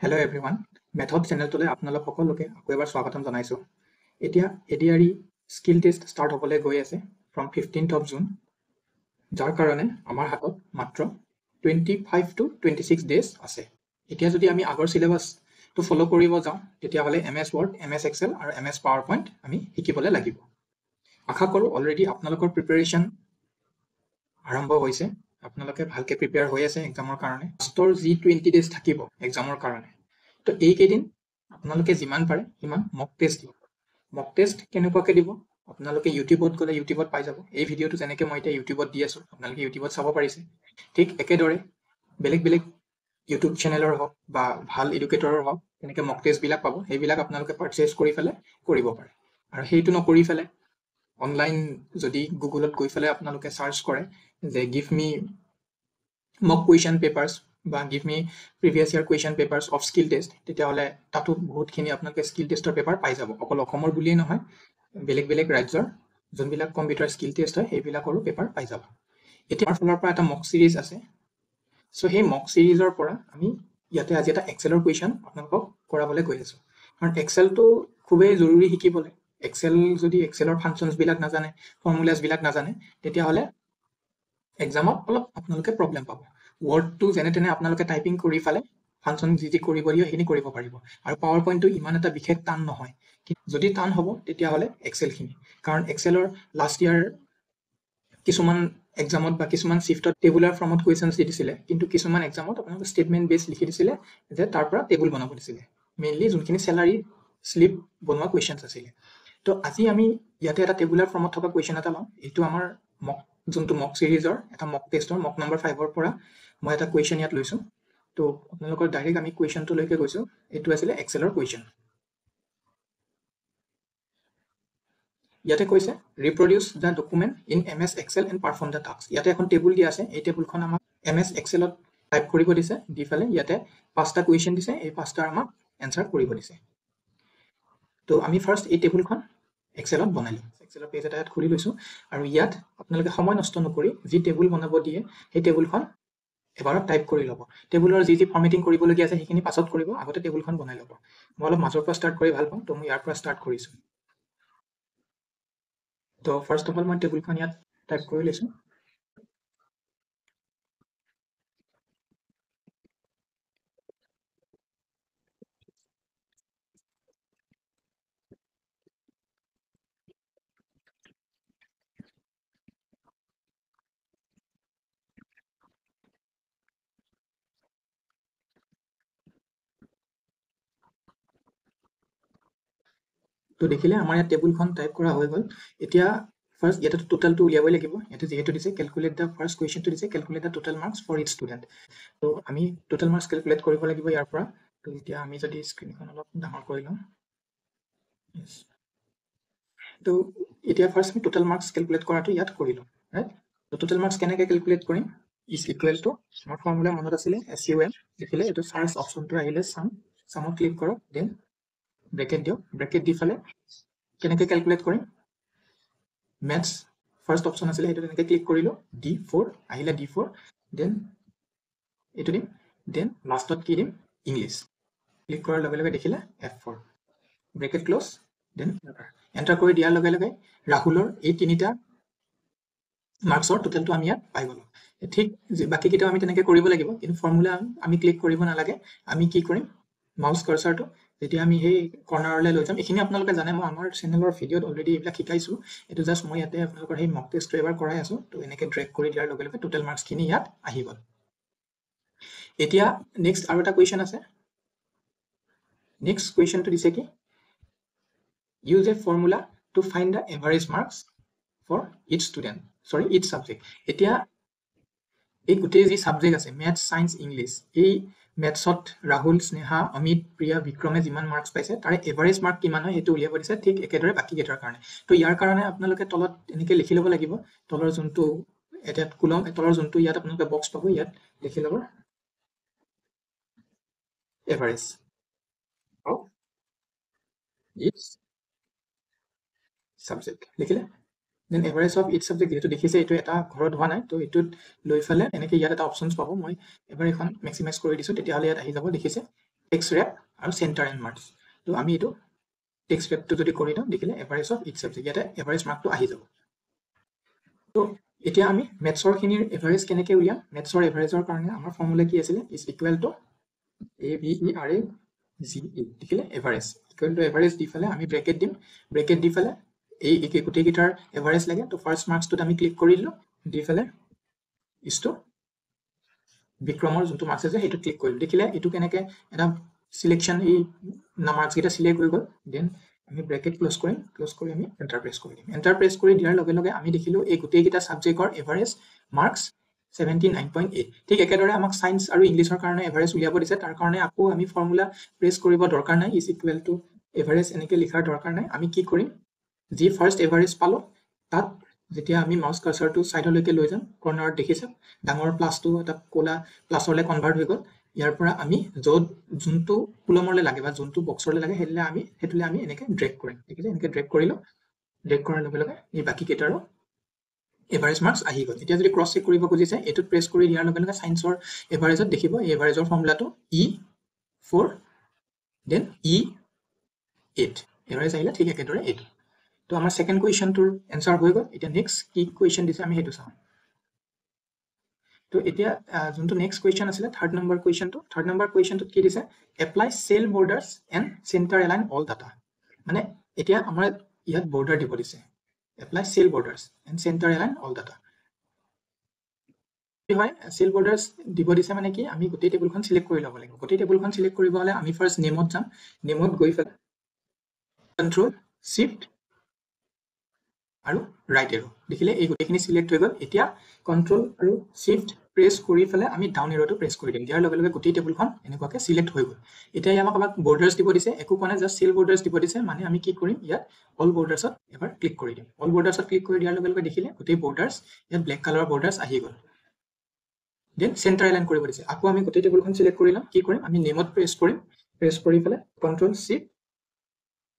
Hello everyone, Method channel today আপোনালোক সকলোকে আকৌ এবাৰ স্বাগতম জনাইছো। এতিয়া ADRE স্কিল টেষ্ট ষ্টাৰ্ট হ'বলৈ গৈ আছে from 15th of June, যাৰ কাৰণে আমাৰ হাতত মাত্ৰ 25 to 26 days আছে। এতিয়া যদি আমি আগৰ সিলেবাসটো ফলো কৰিব যাওঁ তেতিয়াহ'লে MS Word, MS Excel আৰু MS PowerPoint আমি শিকিবলৈ লাগিব। আশা কৰোঁ অলৰেডি আপোনালোকৰ প্ৰিপাৰেচন আৰম্ভ হৈছে। আপোনালোকে ভালকে প্ৰিপেয়াৰ হৈ আছে এক্সামৰ কাৰণে। লাষ্টৰ যি 20 days থাকিব এক্সামৰ কাৰণে, তো এইকেইদিন আপোনালোকে যিমান পাৰে সিমান মক টেষ্ট দিব। মক টেষ্ট কেনেকুৱাকৈ দিব আপোনালোকে ইউটিউবত গ'লে ইউটিউবত পাই যাব। এই ভিডিঅ'টো যেনেকৈ মই এতিয়া ইউটিউবত দি আছোঁ আপোনালোকে ইউটিউবত চাব পাৰিছে। ঠিক একেদৰে বেলেগ বেলেগ ইউটিউব চেনেলৰ হওক বা ভাল এডুকেটৰৰ হওক তেনেকৈ মক টেষ্টবিলাক পাব। সেইবিলাক আপোনালোকে পাৰচেজ কৰি পেলাই কৰিব পাৰে। আৰু সেইটো নকৰি পেলাই অনলাইন যদি গুগলত গৈ পেলাই আপোনালোকে চাৰ্চ কৰে যে গিভ মি মক কুৱেশ্যন পেপাৰ্ছ বা give me previous year question papers of skill test, তেতিয়াহ'লে তাতো বহুতখিনি আপোনালোকে স্কিল টেষ্টৰ পেপাৰ পাই যাব। অকল অসমৰ বুলিয়েই নহয়, বেলেগ বেলেগ ৰাজ্যৰ যোনবিলাক কম্পিউটাৰ স্কিল টেষ্ট হয় সেইবিলাকৰো পেপাৰ পাই যাব। এতিয়া আমাৰ ফালৰ পৰা এটা মক চিৰিজ আছে। চ' সেই মক চিৰিজৰ পৰা আমি ইয়াতে আজি এটা এক্সেলৰ কুৱেশ্যন আপোনালোকক কৰাবলৈ গৈ আছোঁ। কাৰণ এক্সেলটো খুবেই জৰুৰী শিকিবলৈ। এক্সেল যদি এক্সেলৰ ফাংচনছবিলাক নাজানে, ফৰ্মুলাছবিলাক নাজানে, তেতিয়াহ'লে এক্সামত অলপ আপোনালোকে প্ৰব্লেম পাব। ৱৰ্ডটো যেনে তেনে আপোনালোকে টাইপিং কৰি ফালে ফাংচন যি কৰিব দিয়ে সেইখিনি কৰিব পাৰিব। আৰু পাৱাৰ পইণ্টটো ইমান এটা বিশেষ টান নহয়। যদি টান হ'ব তেতিয়াহ'লে এক্সেলখিনি, কাৰণ এক্সেলৰ লাষ্ট ইয়াৰ কিছুমান এক্সামত বা কিছুমান চিফ্টত টেবুলাৰ ফৰ্মত কুৱেশ্যনছ দি দিছিলে, কিন্তু কিছুমান এক্সামত আপোনালোকে ষ্টেটমেণ্ট বেছ লিখি দিছিলে যে তাৰ পৰা টেবুল বনাব দিছিলে। মেইনলি যোনখিনি চেলাৰী শ্লিপ বনোৱা কুৱেশ্যনছ আছিলে। তো আজি আমি ইয়াতে এটা টেবুলাৰ ফৰ্মত থকা কুৱেশ্যন এটা লওঁ। এইটো আমাৰ যোনটো মক চিৰিজৰ এটা মক টেষ্টৰ মক নম্বৰ 5ৰ পৰা মই এটা কুৱেশ্যন ইয়াত লৈছোঁ। তো আপোনালোকৰ ডাইৰেক্ট আমি কুৱেশ্যনটোলৈকে গৈছোঁ। এইটো আছিলে এক্সেলৰ কুৱেশ্যন। ইয়াতে কৈছে reproduce the document in MS Excel and perform the task. ইয়াতে এখন টেবুল দিয়া আছে। এই টেবুলখন আমাক MS Excelত টাইপ কৰিব দিছে, দি পেলাই ইয়াতে 5টা কুৱেশ্যন দিছে। এই 5টাৰ আমাক এনচাৰ কৰিব দিছে। তো আমি ফাৰ্ষ্ট এই টেবুলখন এক্সেলত বনালোঁ। এক্সেলৰ পেজ এটা ইয়াত খুলি লৈছোঁ আৰু ইয়াত আপোনালোকে সময় নষ্ট নকৰি যি টেবুল বনাব দিয়ে সেই টেবুলখন এবাৰত টাইপ কৰি ল'ব। টেবুলৰ যি ফৰ্মেটিং কৰিবলগীয়া আছে সেইখিনি পাছত কৰিব, আগতে টেবুলখন বনাই ল'ব। মই অলপ মাজৰ পৰা ষ্টাৰ্ট কৰি ভাল পাওঁ, তো মই ইয়াৰ পৰা ষ্টাৰ্ট কৰিছোঁ। তো ফাৰ্ষ্ট অফ অল মই টেবুলখন ইয়াত টাইপ কৰি লৈছোঁ। তো দেখিলে আমাৰ ইয়াত টেবুলখন টাইপ কৰা হৈ গ'ল। এতিয়া ফাৰ্ষ্ট ইয়াতে টোটেলটো উলিয়াবই লাগিব। ইয়াতে যিহেতু দিছে কেলকুলেট দ্য ফাৰ্ষ্ট কুৱেশ্যনটো দিছে calculate the total marks for each student. তো আমি টোটেল মাৰ্কছ কেলকুলেট কৰিব লাগিব ইয়াৰ পৰা। তো এতিয়া আমি যদি স্ক্ৰীনখন অলপ ডাঙৰ কৰি লওঁ, তো এতিয়া ফাৰ্ষ্ট আমি টোটেল মাৰ্কছ কেলকুলেট কৰাটো ইয়াত কৰিলোঁ, ৰাইট। তো টোটেল মাৰ্কছ কেনেকৈ কেলকুলেট কৰিম? ইজ ইকুৱেল টু আমাৰ ফৰ্মুলা মনত আছিলে SUM দেখিলে এইটো ফাৰ্ষ্ট অপশ্যনটো আহিলে চামত ক্লিক কৰক, দেন ব্ৰেকেট দিয়ক। ব্ৰেকেট দি ফালে কেনেকৈ কেলকুলেট কৰিম? মেথছ ফাৰ্ষ্ট অপশ্যন আছিলে সেইটো তেনেকৈ ক্লিক কৰিলোঁ, D4 আহিলে, D4 দেন এইটো দিম, দেন লাষ্টত কি দিম? ইংলিছ। ক্লিক কৰাৰ লগে লগে দেখিলে F4 bracket close, then enter কৰি দিয়াৰ লগে লগে ৰাহুলৰ এই 3টা মাৰ্কছৰ টোটেলটো আমি ইয়াত পাই গ'লোঁ। ঠিক বাকীকেইটাও আমি তেনেকৈ কৰিব লাগিব, কিন্তু ফৰ্মুলা আমি ক্লিক কৰিব নালাগে। আমি কি কৰিম? মাউচ কাৰ্চাৰটো যেতিয়া আমি সেই কৰ্নাৰলৈ লৈ যাম, এইখিনি আপোনালোকে জানে, মই আমাৰ চেনেলৰ ভিডিঅ'ত অলৰেডি এইবিলাক শিকাইছোঁ। এইটো জাষ্ট মই ইয়াতে আপোনালোকৰ সেই মক টেষ্টটো এবাৰ কৰাই আছোঁ। তো এনেকৈ ড্ৰেগ কৰি দিয়াৰ লগে লগে টোটেল মাৰ্কছখিনি ইয়াত আহি গ'ল। এতিয়া নেক্সট আৰু এটা কুৱেশ্যন আছে। নেক্সট কুৱেশ্যনটো দিছে কি? Use a formula to find the average marks for each student, sorry each subject. এতিয়া এই গোটেই যি ছাবজেক্ট আছে মেথছ, ছায়েন্স, ইংলিছ, এই মেথছত ৰাহুল, স্নেহা, অমিত, প্ৰিয়া, বিক্ৰমে যিমান মাৰ্কছ পাইছে তাৰে এভাৰেজ মাৰ্ক কিমান হয় সেইটো উলিয়াব দিছে। ঠিক একেদৰে বাকীকেইটাৰ কাৰণে। তো ইয়াৰ কাৰণে আপোনালোকে তলত এনেকৈ লিখি ল'ব লাগিব। তলৰ যোনটো এতিয়া কুলম, তলৰ যোনটো ইয়াত আপোনালোকে বক্স পাব, ইয়াত লিখি ল'ব এভাৰেজ অফ ইচ ছাবজেক্ট লিখিলে। Then average of each subject যিহেতু দেখিছে এইটো এটা ঘৰত হোৱা নাই, তো এইটোত লৈ পেলাই এনেকৈ ইয়াত এটা অপশ্যনছ পাব। মই এবাৰ এখন মেক্সিমাইজ কৰি দিছোঁ, তেতিয়াহ'লে ইয়াত আহি যাব। দেখিছে টেক্সট ৰেপ আৰু চেণ্টাৰ এণ্ড মাৰ্কছ তো আমি এইটো টেক্সট ৰেপটো যদি কৰি দিওঁ দেখিলে এভাৰেজ অফ ইট ছাবজেক্ট ইয়াতে এভাৰেজ মাৰ্কটো আহি যাব তো এতিয়া আমি মেথছৰখিনিৰ এভাৰেজ কেনেকৈ উলিয়াম মেথছৰ এভাৰেজৰ কাৰণে আমাৰ ফৰ্মুলা কি আছিলে ইজ ইকুৱেল টু AVERAGE দেখিলে এভাৰেজ ইকুৱেল টু এভাৰেজ দি পেলাই আমি ব্ৰেকেট দিম ব্ৰেকেট দি পেলাই এই গোটেইকেইটাৰ এভাৰেজ লাগে তো ফাৰ্ষ্ট মাৰ্কছটোত আমি ক্লিক কৰি দিলোঁ দি পেলাই ইছটো বিক্ৰমৰ যোনটো মাৰ্কছ আছে সেইটো ক্লিক কৰিলোঁ দেখিলে এইটো কেনেকৈ এটা সিলেকশ্যন এই মাৰ্কছকেইটা চিলেক্ট হৈ গ'ল দেন আমি ব্ৰেকেট ক্লোজ কৰি আমি এণ্টাৰ প্ৰেছ কৰি দিম এণ্টাৰ প্ৰেছ কৰি দিয়াৰ লগে লগে আমি দেখিলোঁ এই গোটেইকেইটা ছাবজেক্টৰ এভাৰেজ মাৰ্কছ 79.8 ঠিক একেদৰে আমাক সায়েন্স আৰু ইংলিছৰ কাৰণে এভাৰেজ উলিয়াব দিছে তাৰ কাৰণে আকৌ আমি ফৰ্মুলা প্ৰেছ কৰিব দৰকাৰ নাই ইজ ইকুৱেল টু এভাৰেজ এনেকৈ লিখাৰ দৰকাৰ নাই আমি কি কৰিম যি ফাৰ্ষ্ট এভাৰেজ পালোঁ তাত যেতিয়া আমি মাউছ কাৰ্চাৰটো সাইডলৈকে লৈ যাম কৰ্নাৰত দেখিছে ডাঙৰ প্লাছটো এটা ক'লা প্লাছলৈ কনভাৰ্ট হৈ গ'ল ইয়াৰ পৰা আমি য'ত যোনটো কুলমলৈ লাগে বা যোনটো বক্সলৈ লাগে সেইটোলৈ আমি এনেকৈ ড্ৰেগ কৰিম দেখিছে এনেকৈ ড্ৰেগ কৰিলোঁ ড্ৰেগ কৰাৰ লগে লগে এই বাকীকেইটাৰো এভাৰেজ মাৰ্কছ আহি গ'ল এতিয়া যদি ক্ৰছ চেক কৰিব খুজিছে এইটোত প্ৰেছ কৰি দিয়াৰ লগে লগে সায়েন্সৰ এভাৰেজত দেখিব এই এভাৰেজৰ ফৰ্মুলাটো E4 দেন E8 এভাৰেজ আহিলে ঠিক একেদৰে এইটো তো আমাৰ সেকেন্ড কুৱেশ্যনটোৰ এনসাৰ হৈ গ'ল এতিয়া নেক্সট কি কুৱেশ্যন দিছে আমি সেইটো চাওঁ তো এতিয়া যোনটো নেক্সট কুৱেশ্যন আছিলে থাৰ্ড নম্বৰ কুৱেশ্যনটোত কি দিছে apply cell borders and center align all data মানে এতিয়া আমাৰ ইয়াত বৰ্ডাৰ দিব দিছে apply cell borders and center align all data কি হয় সেল বৰ্ডাৰ্ছ দিব দিছে মানে কি আমি গোটেই টেবুলখন সিলেক্ট কৰি ল'ব লাগিব গোটেই টেবুলখন সিলেক্ট কৰিব হ'লে আমি ফাৰ্ষ্ট নেমত যাম নেমত গৈ পেলাই কন্ট্ৰল শিফট আৰু ৰাইট এৰো দেখিলে এই গোটেইখিনি সিলেক্ট হৈ গ'ল এতিয়া কন্ট্ৰল আৰু শিফট প্ৰেছ কৰি পেলাই আমি ডাউন এৰোটো প্ৰেছ কৰি দিম দিয়াৰ লগে লগে গোটেই টেবুলখন এনেকুৱাকৈ সিলেক্ট হৈ গ'ল এতিয়া আমাক বৰ্ডাৰ্ছ দিব দিছে একো কোৱা নাই জাষ্ট সেল বৰ্ডাৰ্ছ দিব দিছে মানে আমি কি কৰিম ইয়াত অল বৰ্ডাৰ্ছত এবাৰ ক্লিক কৰি দিম অল বৰ্ডাৰ্ছত ক্লিক কৰি দিয়াৰ লগে লগে দেখিলে গোটেই বৰ্ডাৰ্ছ ইয়াত ব্লেক কালাৰৰ বৰ্ডাৰ্ছ আহি গ'ল দেন চেণ্টাৰ এলাইন কৰিব দিছে আকৌ আমি গোটেই টেবুলখন সিলেক্ট কৰি ল'ম কি কৰিম আমি নেমত প্ৰেছ কৰি পেলাই কন্ট্ৰল শিফট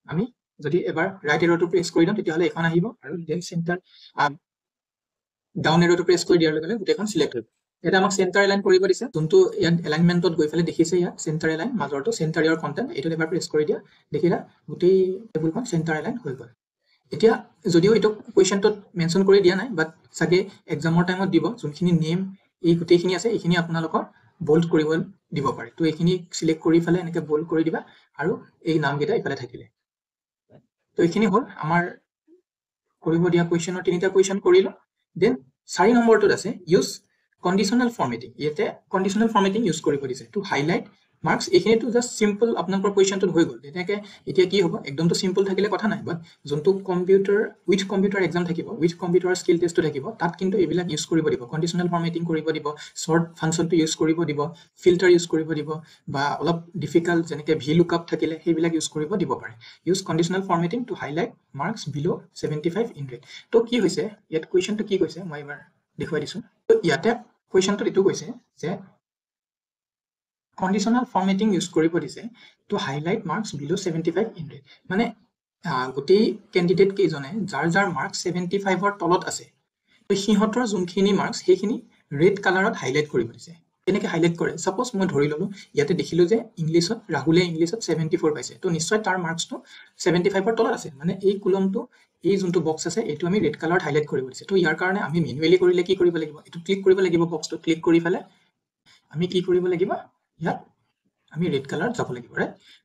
আমি যদি এবাৰ ৰাইট এৰোটো প্ৰেছ কৰি দিওঁ তেতিয়াহ'লে এখন আহিব আৰু দেন চেণ্টাৰ ডাউন এৰোটো প্ৰেছ কৰি দিয়াৰ লগে লগে গোটেইখন সিলেক্ট হৈ গ'ল এটা আমাক চেণ্টাৰ এলাইন কৰিব দিছে যোনটো ইয়াত এলাইনমেণ্টত গৈ পেলাই দেখিছে ইয়াত চেণ্টাৰ এলাইন মাজৰটো চেণ্টাৰ ইয়াৰ কণ্টেণ্ট এইটোত এবাৰ প্ৰেছ কৰি দিয়া দেখিলা গোটেই টেবুলখন চেণ্টাৰ এলাইন হৈ গ'ল এতিয়া যদিও এইটো কুৱেশ্যনটোত মেনশ্যন কৰি দিয়া নাই বাট চাগে এক্সামৰ টাইমত দিব যোনখিনি নেম এই গোটেইখিনি আছে এইখিনি আপোনালোকৰ বোল্ড কৰিব দিব পাৰে তো এইখিনি সিলেক্ট কৰি পেলাই এনেকৈ বোল্ড কৰি দিবা আৰু এই নামকেইটা ইফালে থাকিলে তো এইখিনি হ'ল আমাৰ কৰিব দিয়া কুৱেশ্যনৰ তিনিটা কুৱেশ্যন কৰিলোঁ দেন 4 নম্বৰটোত আছে ইউজ কণ্ডিশ্যনেল ফৰ্মেটিং ইয়াতে কণ্ডিশ্যনেল ফৰ্মেটিং ইউজ কৰিব দিছে টু হাইলাইট মাৰ্কছ এইখিনিতো জাষ্ট চিম্পল আপোনালোকৰ কুৱেশ্যনটোত হৈ গ'ল তেনেকৈ এতিয়া কি হ'ব একদমতো চিম্পল থাকিলে কথা নাই বাট যোনটো উইথ কম্পিউটাৰ এক্সাম থাকিব উইথ কম্পিউটাৰ স্কিল টেষ্টটো থাকিব তাত কিন্তু এইবিলাক ইউজ কৰিব দিব কণ্ডিশ্যনেল ফৰ্মেটিং কৰিব দিব শ্বৰ্ট ফাংচনটো ইউজ কৰিব দিব ফিল্টাৰ ইউজ কৰিব দিব বা অলপ ডিফিকাল্ট যেনেকৈ ভি লুকআপ থাকিলে সেইবিলাক ইউজ কৰিব দিব পাৰে use conditional formatting two highlight marks bill' 75 in red তো কি হৈছে ইয়াত কুৱেশ্যনটো কি কৈছে মই এবাৰ দেখুৱাই দিছোঁ তো ইয়াতে কুৱেশ্যনটোত এইটো কৈছে যে কণ্ডিশ্যনেল ফৰ্মেটিং ইউজ কৰিব দিছে to highlight marks bill' 75 in red মানে গোটেই কেণ্ডিডেট কেইজনে যাৰ মাৰ্কছ 75ৰ তলত আছে তো সিহঁতৰ যোনখিনি মাৰ্কছ সেইখিনি ৰেড কালাৰত হাইলাইট কৰিব দিছে কেনেকৈ হাইলাইট কৰে ছাপ'জ মই ধৰি ল'লোঁ ইয়াতে দেখিলোঁ যে ৰাহুলে ইংলিছত 74 পাইছে তো নিশ্চয় তাৰ মাৰ্কছটো 75ৰ তলত আছে মানে এই কুলমটো এই যোনটো বক্স আছে এইটো আমি ৰেড কালাৰত হাইলাইট কৰিব দিছে তো ইয়াৰ কাৰণে আমি মেনুৱেলি কৰিলে কি কৰিব লাগিব এইটো ক্লিক কৰিব লাগিব বক্সটো ক্লিক কৰি পেলাই আমি কি কৰিব লাগিব ইয়াত আমি ৰেড কালাৰত যাব লাগিব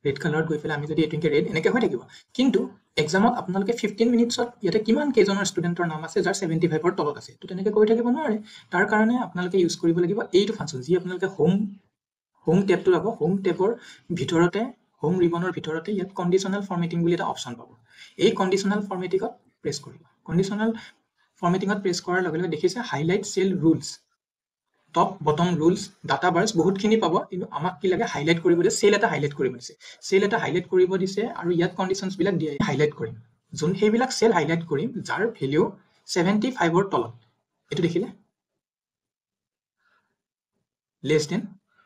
ৰেড কালাৰত গৈ পেলাই আমি যদি এইটো ৰেড এনেকৈ হৈ থাকিব কিন্তু এক্সামত আপোনালোকে 15 মিনিটছত ইয়াতে কিমান কেইজনৰ ষ্টুডেণ্টৰ নাম আছে যাৰ 75ৰ তলত আছে তো তেনেকৈ কৰি থাকিব নোৱাৰে তাৰ কাৰণে আপোনালোকে ইউজ কৰিব লাগিব এইটো ফাংচন যি আপোনালোকে হোম টেবটো পাব হোম টেবৰ ভিতৰতে হোম ৰিবনৰ ভিতৰতে ইয়াত কণ্ডিশ্যনেল ফৰ্মেটিং বুলি এটা অপশ্যন পাব এই কণ্ডিশ্যনেল ফৰ্মেটিঙত প্ৰেছ কৰিব কণ্ডিশ্যনেল ফৰ্মেটিঙত প্ৰেছ কৰাৰ লগে লগে দেখিছে highlight cell rules top bottom rules data bars বহুতখিনি পাব কিন্তু আমাক কি লাগে হাইলাইট কৰিব দিছে সেল এটা হাইলাইট কৰিব দিছে আৰু ইয়াত কণ্ডিশ্যনছবিলাক দিয়ে হাইলাইট কৰিম সেইবিলাক সেল হাইলাইট কৰিম যাৰ ভেলিউ 75ৰ তলত এইটো দেখিলে লেছ দেন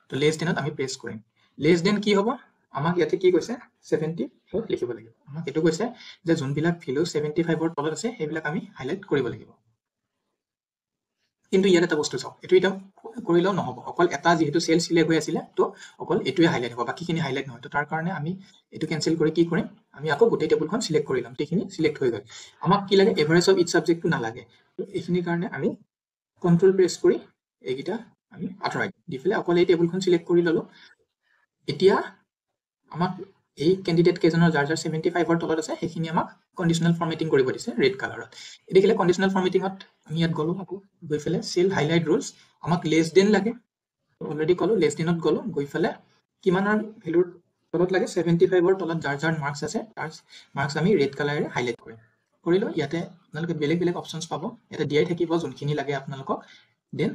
তো লেছ দেনত আমি প্ৰেছ কৰিম লেছ দেন কি হ'ব আমাক ইয়াতে কি কৈছে 75 লিখিব লাগিব আমাক এইটো কৈছে যে যোনবিলাক ভেলিউ 75ৰ তলত আছে সেইবিলাক আমি হাইলাইট কৰিব লাগিব কিন্তু ইয়াত এটা বস্তু চাওক, এইটো এতিয়া কৰিলেও নহ'ব, অকল এটা যিহেতু চেল চিলেক্ট হৈ আছিলে তো অকল এইটোৱে হাইলাইট হ'ব, বাকীখিনি হাইলাইট নহয়। তো তাৰ কাৰণে আমি এইটো কেঞ্চেল কৰি কি কৰিম, আমি আকৌ গোটেই টেবুলখন চিলেক্ট কৰি ল'ম, গোটেইখিনি চিলেক্ট হৈ গ'ল। আমাক কি লাগে, এভাৰেজ অফ ইচ ছাবজেক্টটো নালাগে। তো এইখিনিৰ কাৰণে আমি কণ্ট্ৰল প্ৰেছ কৰি এইকেইটা আমি আঁতৰাই দি পেলাই অকল এই টেবুলখন চিলেক্ট কৰি ল'লোঁ। এতিয়া আমাক এই কেণ্ডিডেট কেইজনৰ যাৰ 75ৰ তলত আছে সেইখিনি আমাক কণ্ডিশ্যনেল ফৰ্মেটিং কৰিব দিছে ৰেড কালাৰত। দেখিলে কণ্ডিশ্যনেল ফৰ্মেটিঙত আমি ইয়াত গ'লোঁ, আকৌ গৈ পেলাই চেল হাইলাইট ৰুলছ, আমাক লেছ দেন লাগে, অলৰেডি ক'লোঁ লেছ দেনত গ'লোঁ, গৈ পেলাই কিমানৰ ভেলুৰ তলত লাগে, 75ৰ তলত যাৰ মাৰ্কছ আছে তাৰ মাৰ্কছ আমি ৰেড কালাৰেৰে হাইলাইট কৰিম। কৰিলোঁ, ইয়াতে আপোনালোকে বেলেগ বেলেগ অপশ্যনছ পাব, ইয়াতে দিয়াই থাকিব যোনখিনি লাগে আপোনালোকক। দেন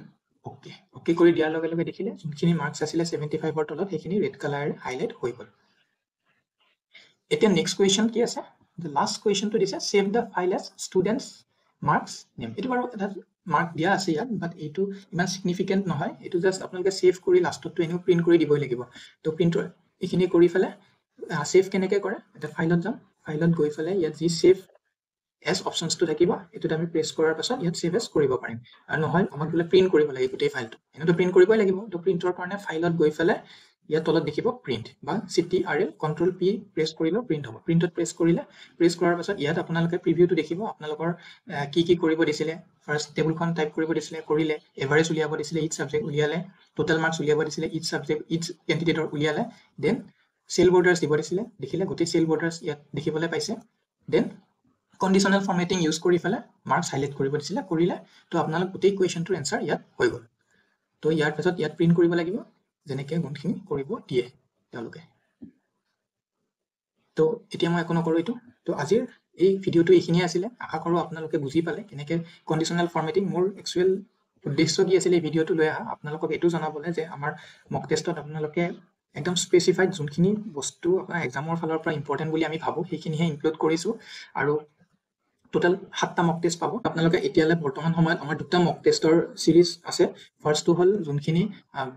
অ'কে কৰি দিয়াৰ লগে লগে দেখিলে যোনখিনি মাৰ্কছ আছিলে 75ৰ তলত সেইখিনি ৰেড কালাৰেৰে হাইলাইট হৈ গ'ল। এতিয়া নেক্সট কুৱেশ্যন কি আছে, লাষ্ট কুৱেশ্যনটো দিছে save the file as students marks name. এইটো বাৰু এটা মাৰ্ক দিয়া আছে ইয়াত, বাট এইটো ইমান ছিগনিফিকেণ্ট নহয়, এইটো জাষ্ট আপোনালোকে ছেভ কৰি লাষ্টতটো এনেও প্ৰিণ্ট কৰি দিবই লাগিব। তো প্ৰিণ্ট এইখিনি কৰি পেলাই ছেভ কেনেকৈ কৰে, এতিয়া ফাইলত যাম, ফাইলত গৈ পেলাই ইয়াত যি ছেভ এজ অপশ্যনছটো থাকিব এইটোত আমি প্ৰেছ কৰাৰ পাছত ইয়াত ছেভ এজ কৰিব পাৰিম। আৰু নহয় আমাক বোলে প্ৰিণ্ট কৰিব লাগে গোটেই ফাইলটো, এনেতো প্ৰিণ্ট কৰিবই লাগিব। তো প্ৰিণ্টৰ কাৰণে ফাইলত গৈ পেলাই ইয়াত তলত দেখিব প্ৰিণ্ট বা CTRL Ctrl P প্ৰেছ কৰিলেও প্ৰিণ্ট হ'ব। প্ৰিণ্টত প্ৰেছ কৰিলে, প্ৰেছ কৰাৰ পাছত ইয়াত আপোনালোকে প্ৰিভিউটো দেখিব, আপোনালোকৰ কি কৰিব দিছিলে। ফাৰ্ষ্ট টেবুলখন টাইপ কৰিব দিছিলে, কৰিলে, এভাৰেজ উলিয়াব দিছিলে, ইচ ছাবজেক্ট উলিয়ালে, টোটেল মাৰ্কছ উলিয়াব দিছিলে, ইচ ছাবজেক্ট ইচ কেণ্ডিডেটৰ উলিয়ালে, দেন চেল বৰ্ডাৰ্ছ দিব দিছিলে, দেখিলে গোটেই চেল বৰ্ডাৰ্ছ ইয়াত দেখিবলৈ পাইছে। দেন কণ্ডিশ্যনেল ফৰ্মেটিং ইউজ কৰি পেলাই মাৰ্কছ হাইলাইট কৰিব দিছিলে, কৰিলে। তো আপোনালোক গোটেই কুৱেশ্যনটোৰ এনচাৰ ইয়াত হৈ গ'ল। তো ইয়াৰ পাছত ইয়াত প্ৰিণ্ট কৰিব লাগিব যেনেকৈ গুণখিনি কৰিব দিয়ে তেওঁলোকে। তো এতিয়া মই একো নকৰোঁ এইটো। তো আজিৰ এই ভিডিঅ'টো এইখিনিয়ে আছিলে, আশা কৰোঁ আপোনালোকে বুজি পালে কেনেকৈ কণ্ডিশ্যনেল ফৰ্মেটিং। মোৰ একচুৱেল উদ্দেশ্য কি আছিলে এই ভিডিঅ'টো লৈ অহা, আপোনালোকক এইটো জনাবলৈ যে আমাৰ মক টেষ্টত আপোনালোকে একদম স্পেচিফাইড যোনখিনি বস্তু আপোনাৰ এক্সামৰ ফালৰ পৰা ইম্পৰ্টেণ্ট বুলি আমি ভাবোঁ সেইখিনিহে ইনক্লুড কৰিছোঁ। আৰু টোটেল 7টা মক টেষ্ট পাব আপোনালোকে। এতিয়ালৈ বৰ্তমান সময়ত আমাৰ 2টা মক টেষ্টৰ চিৰিজ আছে। ফাৰ্ষ্টটো হ'ল যোনখিনি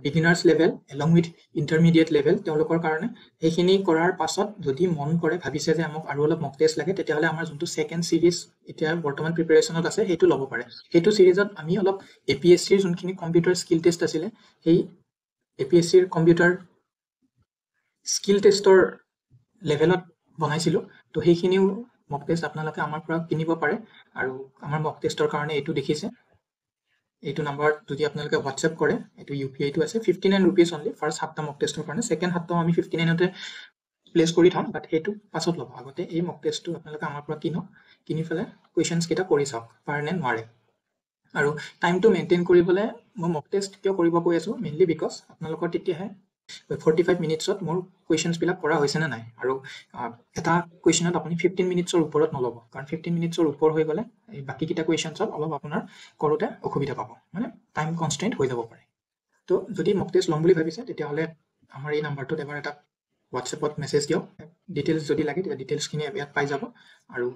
beginners level along with intermediate level তেওঁলোকৰ কাৰণে। সেইখিনি কৰাৰ পাছত যদি মন কৰে, ভাবিছে যে আমাক আৰু অলপ মক টেষ্ট লাগে, তেতিয়াহ'লে আমাৰ যোনটো ছেকেণ্ড চিৰিজ এতিয়া বৰ্তমান প্ৰিপেৰেশ্যনত আছে সেইটো ল'ব পাৰে। সেইটো চিৰিজত আমি অলপ APSCৰ যোনখিনি কম্পিউটাৰ স্কিল টেষ্ট আছিলে, সেই APSCৰ কম্পিউটাৰ স্কিল টেষ্টৰ লেভেলত বনাইছিলোঁ। তো সেইখিনিও মক টেষ্ট আপোনালোকে আমাৰ পৰা কিনিব পাৰে। আৰু আমাৰ মক টেষ্টৰ কাৰণে এইটো দেখিছে, এইটো নাম্বাৰত যদি আপোনালোকে হোৱাটছএপ কৰে, এইটো UPI-টো আছে 59 rupees অনলি ফাৰ্ষ্ট 7টা মক টেষ্টৰ কাৰণে। ছেকেণ্ড 7টাও আমি 59তে প্লেচ কৰি থ'ম, বাট সেইটো পাছত ল'ব। আগতে এই মক টেষ্টটো আপোনালোকে আমাৰ পৰা কিনি পেলাই কুৱেশ্যনছকেইটা কৰি চাওক পাৰে নে নোৱাৰে। আৰু টাইমটো মেইনটেইন কৰিবলৈ মই মক টেষ্ট কিয় কৰিব কৈ আছোঁ, মেইনলি বিকজ আপোনালোকৰ তেতিয়াহে 45 মিনিটছত মোৰ কুৱেশ্যনছবিলাক কৰা হৈছেনে নাই। আৰু এটা কুৱেশ্যনত আপুনি 15 মিনিটছৰ ওপৰত নল'ব, কাৰণ 15 মিনিটছৰ ওপৰ হৈ গ'লে এই বাকীকেইটা কুৱেশ্যনছত অলপ আপোনাৰ কৰোঁতে অসুবিধা পাব, মানে টাইম কনষ্ট্ৰেইণ্ট হৈ যাব পাৰে। তো যদি মক টেষ্ট ল'ম বুলি ভাবিছে তেতিয়াহ'লে আমাৰ এই নাম্বাৰটোত এবাৰ এটা হোৱাটছএপত মেছেজ দিয়ক, ডিটেইলছ যদি লাগে তেতিয়া ডিটেইলছখিনি ইয়াত পাই যাব। আৰু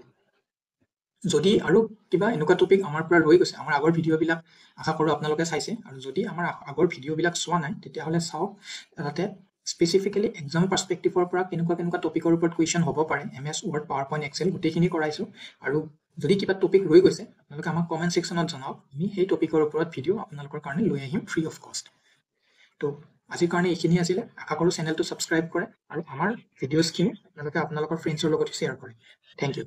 যদি আৰু কিবা এনেকুৱা টপিক আমাৰ পৰা ৰৈ গৈছে, আমাৰ আগৰ ভিডিঅ'বিলাক আশা কৰোঁ আপোনালোকে চাইছে, আৰু যদি আমাৰ আগৰ ভিডিঅ'বিলাক চোৱা নাই তেতিয়াহ'লে চাওক, তাতে স্পেচিফিকেলি এক্সাম পাৰ্চপেক্টিভৰ পৰা কেনেকুৱা টপিকৰ ওপৰত কুৱেশ্যন হ'ব পাৰে, MS Word, PowerPoint, Excel গোটেইখিনি কৰাইছোঁ। আৰু যদি কিবা টপিক ৰৈ গৈছে আপোনালোকে আমাক কমেণ্ট ছেকশ্যনত জনাওক, আমি সেই টপিকৰ ওপৰত ভিডিঅ' আপোনালোকৰ কাৰণে লৈ আহিম ফ্ৰী অফ কষ্ট। তো আজিৰ কাৰণে এইখিনি আছিলে, আশা কৰোঁ চেনেলটো ছাবস্ক্ৰাইব কৰে আৰু আমাৰ ভিডিঅ'ছখিনি আপোনালোকে আপোনালোকৰ ফ্ৰেণ্ডছৰ লগত শ্বেয়াৰ কৰে। Thank U.